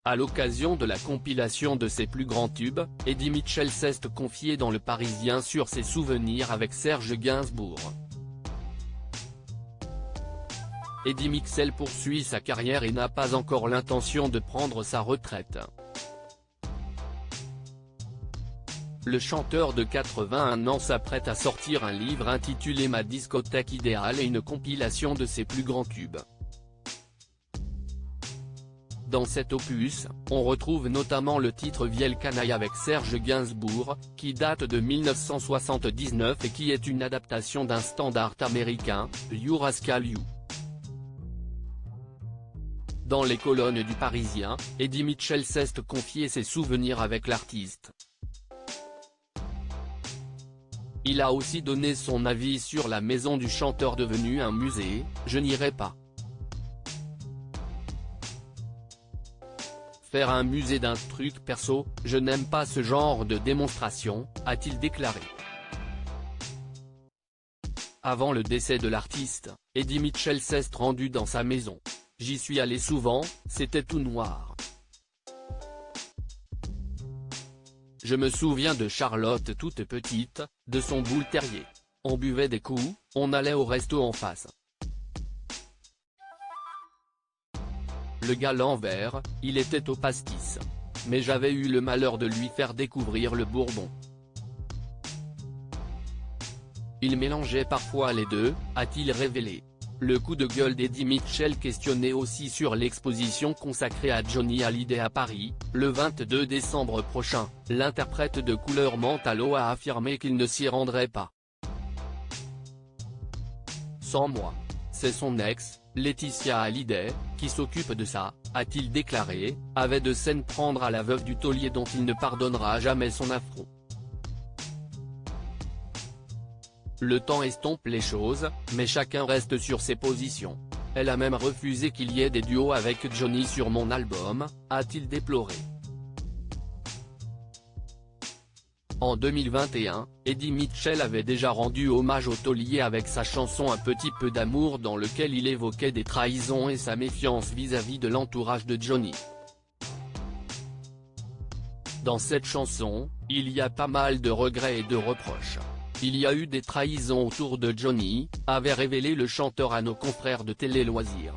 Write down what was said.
À l'occasion de la compilation de ses plus grands tubes, Eddie Mitchell s'est confié dans Le Parisien sur ses souvenirs avec Serge Gainsbourg. Eddie Mitchell poursuit sa carrière et n'a pas encore l'intention de prendre sa retraite. Le chanteur de 81 ans s'apprête à sortir un livre intitulé Ma discothèque idéale et une compilation de ses plus grands tubes. Dans cet opus, on retrouve notamment le titre Vielle canaille avec Serge Gainsbourg, qui date de 1979 et qui est une adaptation d'un standard américain, You Rascal You. Dans les colonnes du Parisien, Eddie Mitchell s'est confié ses souvenirs avec l'artiste. Il a aussi donné son avis sur la maison du chanteur devenue un musée, Je n'irai pas. Faire un musée d'un truc perso, je n'aime pas ce genre de démonstration, a-t-il déclaré. Avant le décès de l'artiste, Eddie Mitchell s'est rendu dans sa maison. J'y suis allé souvent, c'était tout noir. Je me souviens de Charlotte toute petite, de son boule terrier. On buvait des coups, on allait au resto en face. Le gars l'envers, il était au pastis. Mais j'avais eu le malheur de lui faire découvrir le bourbon. Il mélangeait parfois les deux, a-t-il révélé. Le coup de gueule d'Eddie Mitchell questionné aussi sur l'exposition consacrée à Johnny Hallyday à Paris, le 22 décembre prochain, l'interprète de Couleur Mentalo a affirmé qu'il ne s'y rendrait pas. Sans moi. C'est son ex, Laetitia Hallyday, qui s'occupe de ça, a-t-il déclaré, avait de scènes prendre à la veuve du taulier dont il ne pardonnera jamais son affront. Le temps estompe les choses, mais chacun reste sur ses positions. Elle a même refusé qu'il y ait des duos avec Johnny sur mon album, a-t-il déploré. En 2021, Eddie Mitchell avait déjà rendu hommage au taulier avec sa chanson Un petit peu d'amour dans lequel il évoquait des trahisons et sa méfiance vis-à-vis de l'entourage de Johnny. Dans cette chanson, il y a pas mal de regrets et de reproches. Il y a eu des trahisons autour de Johnny, avait révélé le chanteur à nos confrères de Télé Loisirs.